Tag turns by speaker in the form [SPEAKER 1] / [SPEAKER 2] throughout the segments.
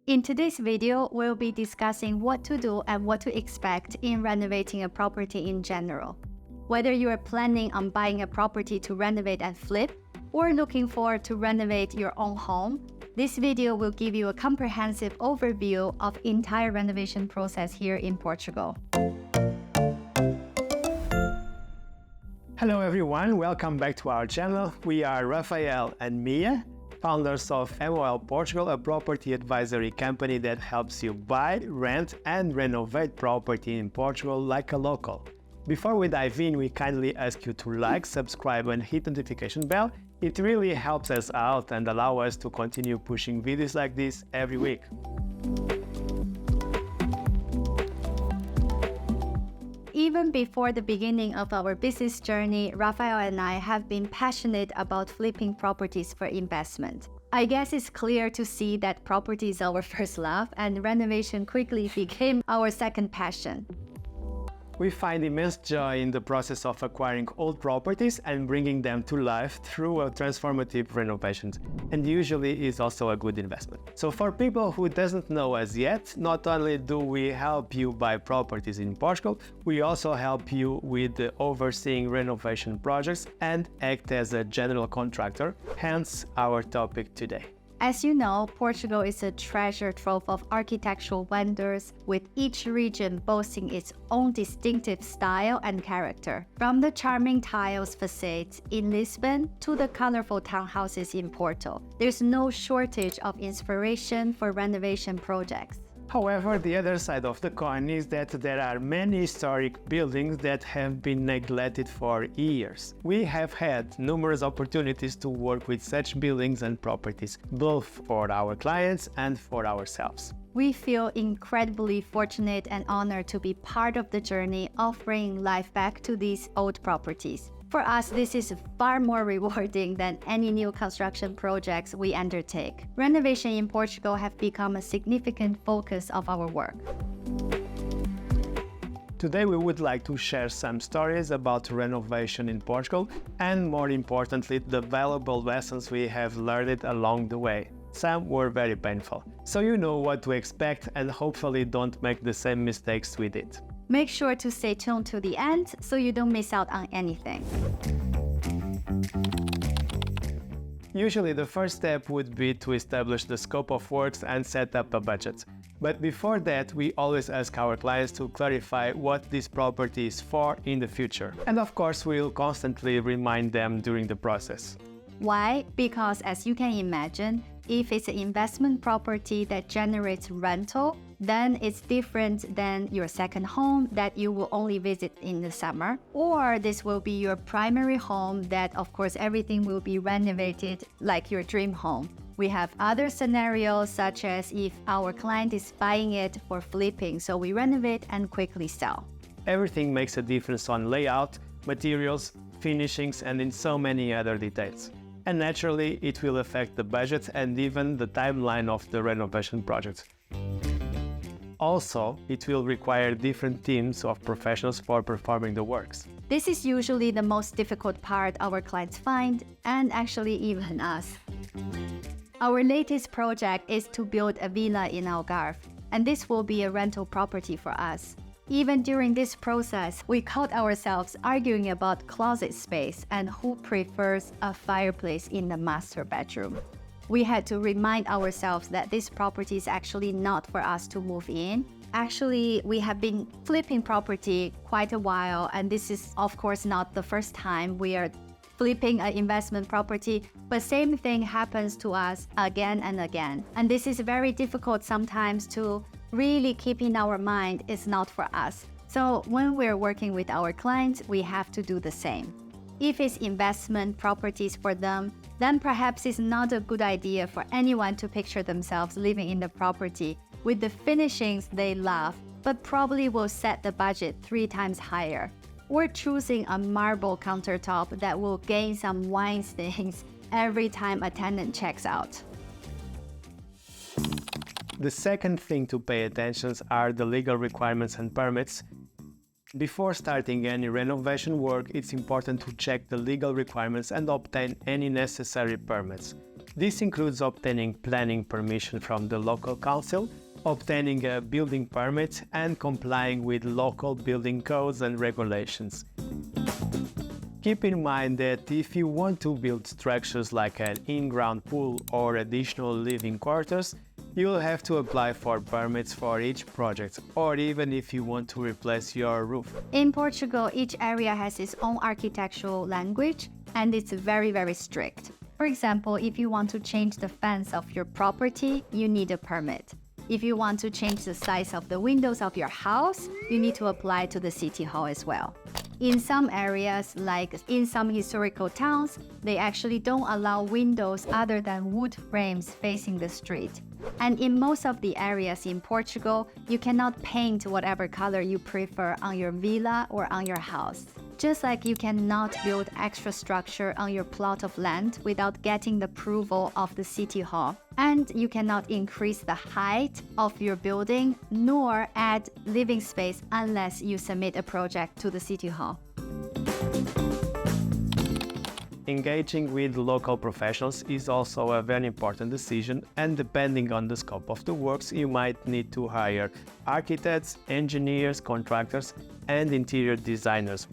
[SPEAKER 1] In today's video, we'll be discussing what to do and what to expect in renovating a property in general. Whether you are planning on buying a property to renovate and flip, or looking forward to renovate your own home, this video will give you a comprehensive overview of the entire renovation process here in Portugal.
[SPEAKER 2] Hello everyone, welcome back to our channel. We are Rafael and Mia, founders of MOL Portugal, a property advisory company that helps you buy, rent and renovate property in Portugal like a local. Before we dive in, we kindly ask you to like, subscribe and hit the notification bell. It really helps us out and allow us to continue pushing videos like this every week.
[SPEAKER 1] Even before the beginning of our business journey, Rafael and I have been passionate about flipping properties for investment. I guess it's clear to see that property is our first love and renovation quickly became our second passion.
[SPEAKER 2] We find immense joy in the process of acquiring old properties and bringing them to life through a transformative renovations, and usually is also a good investment. So for people who doesn't know us yet, not only do we help you buy properties in Portugal, we also help you with overseeing renovation projects and act as a general contractor, hence our topic today.
[SPEAKER 1] As you know, Portugal is a treasure trove of architectural wonders, with each region boasting its own distinctive style and character. From the charming tiles facades in Lisbon to the colorful townhouses in Porto, there's no shortage of inspiration for renovation projects.
[SPEAKER 2] However, the other side of the coin is that there are many historic buildings that have been neglected for years. We have had numerous opportunities to work with such buildings and properties, both for our clients and for ourselves.
[SPEAKER 1] We feel incredibly fortunate and honored to be part of the journey of bringing life back to these old properties. For us, this is far more rewarding than any new construction projects we undertake. Renovation in Portugal have become a significant focus of our work.
[SPEAKER 2] Today we would like to share some stories about renovation in Portugal and, more importantly, the valuable lessons we have learned along the way. Some were very painful, so you know what to expect and hopefully don't make the same mistakes we did.
[SPEAKER 1] Make sure to stay tuned to the end so you don't miss out on anything.
[SPEAKER 2] Usually the first step would be to establish the scope of works and set up a budget. But before that, we always ask our clients to clarify what this property is for in the future. And of course, we'll constantly remind them during the process.
[SPEAKER 1] Why? Because as you can imagine, if it's an investment property that generates rental, then it's different than your second home that you will only visit in the summer. Or this will be your primary home that, of course, everything will be renovated like your dream home. We have other scenarios such as if our client is buying it for flipping, so we renovate and quickly sell.
[SPEAKER 2] Everything makes a difference on layout, materials, finishings, and in so many other details. And naturally, it will affect the budget and even the timeline of the renovation project. Also, it will require different teams of professionals for performing the works.
[SPEAKER 1] This is usually the most difficult part our clients find, and actually even us. Our latest project is to build a villa in Algarve, and this will be a rental property for us. Even during this process, we caught ourselves arguing about closet space and who prefers a fireplace in the master bedroom. We had to remind ourselves that this property is actually not for us to move in. Actually, we have been flipping property quite a while, and this is of course not the first time we are flipping an investment property, but same thing happens to us again and again. And this is very difficult sometimes to really keep in our mind it's not for us. So when we're working with our clients, we have to do the same. If it's investment properties for them, then perhaps it's not a good idea for anyone to picture themselves living in the property with the finishings they love, but probably will set the budget 3 times higher. Or choosing a marble countertop that will gain some wine stains every time a tenant checks out.
[SPEAKER 2] The second thing to pay attention are the legal requirements and permits. Before starting any renovation work, it's important to check the legal requirements and obtain any necessary permits. This includes obtaining planning permission from the local council, obtaining a building permit, and complying with local building codes and regulations. Keep in mind that if you want to build structures like an in-ground pool or additional living quarters, you'll have to apply for permits for each project, or even if you want to replace your roof.
[SPEAKER 1] In Portugal, each area has its own architectural language, and it's very, very strict. For example, if you want to change the fence of your property, you need a permit. If you want to change the size of the windows of your house, you need to apply to the city hall as well. In some areas, like in some historical towns, they actually don't allow windows other than wood frames facing the street. And in most of the areas in Portugal, you cannot paint whatever color you prefer on your villa or on your house. Just like you cannot build extra structure on your plot of land without getting the approval of the city hall. And you cannot increase the height of your building nor add living space unless you submit a project to the city hall.
[SPEAKER 2] Engaging with local professionals is also a very important decision, and depending on the scope of the works, you might need to hire architects, engineers, contractors, and interior designers.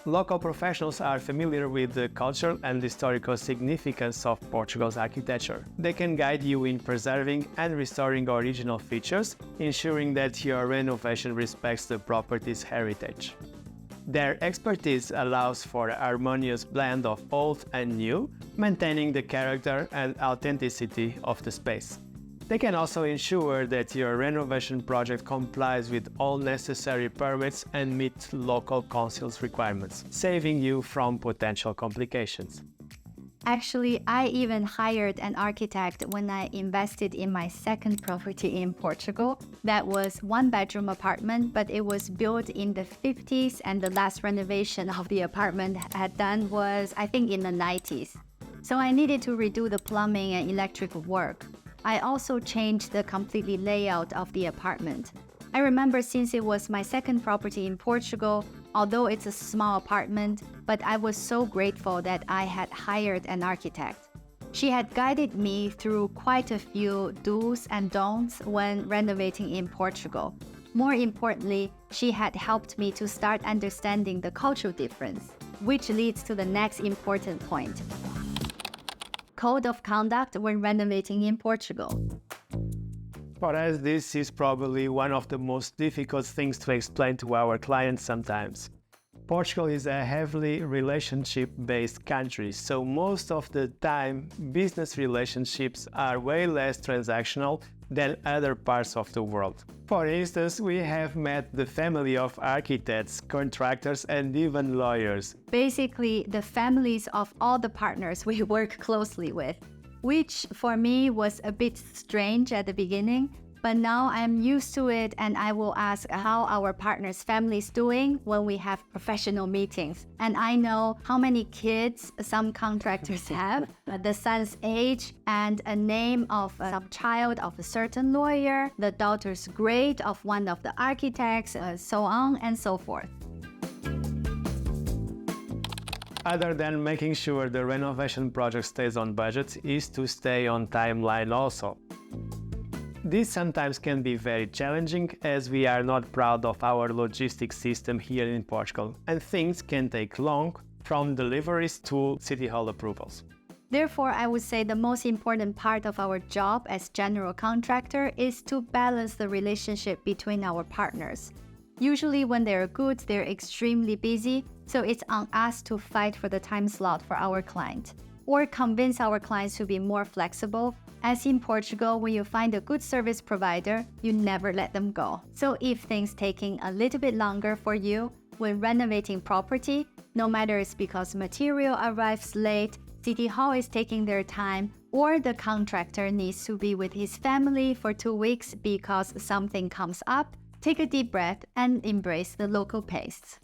[SPEAKER 2] Local professionals are familiar with the cultural and historical significance of Portugal's architecture. They can guide you in preserving and restoring original features, ensuring that your renovation respects the property's heritage. Their expertise allows for a harmonious blend of old and new, maintaining the character and authenticity of the space. They can also ensure that your renovation project complies with all necessary permits and meets local council's requirements, saving you from potential complications.
[SPEAKER 1] Actually, I even hired an architect when I invested in my second property in Portugal. That was one-bedroom apartment, but it was built in the 50s, and the last renovation of the apartment had done was, I think, in the 90s. So I needed to redo the plumbing and electrical work. I also changed the completely layout of the apartment. I remember since it was my second property in Portugal, although it's a small apartment, but I was so grateful that I had hired an architect. She had guided me through quite a few do's and don'ts when renovating in Portugal. More importantly, she had helped me to start understanding the cultural difference, which leads to the next important point. Code of conduct when renovating in Portugal.
[SPEAKER 2] For us, this is probably one of the most difficult things to explain to our clients sometimes. Portugal is a heavily relationship-based country, so most of the time, business relationships are way less transactional than other parts of the world. For instance, we have met the family of architects, contractors, and even lawyers.
[SPEAKER 1] Basically, the families of all the partners we work closely with, which for me was a bit strange at the beginning, but now I'm used to it, and I will ask how our partner's family is doing when we have professional meetings. And I know how many kids some contractors have, the son's age, and a name of some child of a certain lawyer, the daughter's grade of one of the architects, so on and so forth.
[SPEAKER 2] Other than making sure the renovation project stays on budget is to stay on timeline also. This sometimes can be very challenging as we are not proud of our logistics system here in Portugal, and things can take long from deliveries to City Hall approvals.
[SPEAKER 1] Therefore, I would say the most important part of our job as general contractor is to balance the relationship between our partners. Usually when they're good, they're extremely busy, so it's on us to fight for the time slot for our client, or convince our clients to be more flexible. As in Portugal, when you find a good service provider, you never let them go. So if things taking a little bit longer for you when renovating property, no matter it's because material arrives late, City Hall is taking their time, or the contractor needs to be with his family for 2 weeks because something comes up, take a deep breath and embrace the local pace.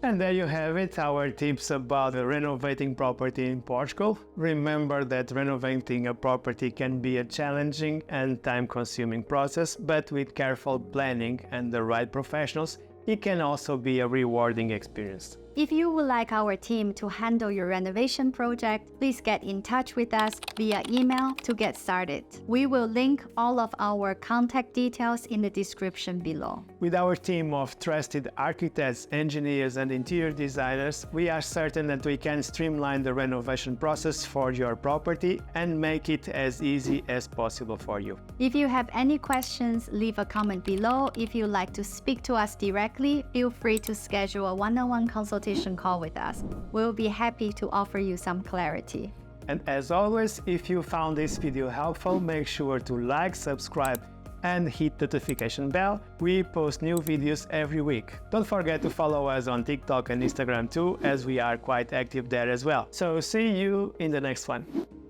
[SPEAKER 2] And there you have it, our tips about renovating property in Portugal. Remember that renovating a property can be a challenging and time-consuming process, but with careful planning and the right professionals, it can also be a rewarding experience.
[SPEAKER 1] If you would like our team to handle your renovation project, please get in touch with us via email to get started. We will link all of our contact details in the description below.
[SPEAKER 2] With our team of trusted architects, engineers, and interior designers, we are certain that we can streamline the renovation process for your property and make it as easy as possible for you.
[SPEAKER 1] If you have any questions, leave a comment below. If you'd like to speak to us directly, feel free to schedule a one-on-one consultation call with us. We'll be happy to offer you some clarity.
[SPEAKER 2] And as always, if you found this video helpful, make sure to like, subscribe, and hit the notification bell. We post new videos every week. Don't forget to follow us on TikTok and Instagram too, as we are quite active there as well. So see you in the next one.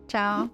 [SPEAKER 1] Ciao!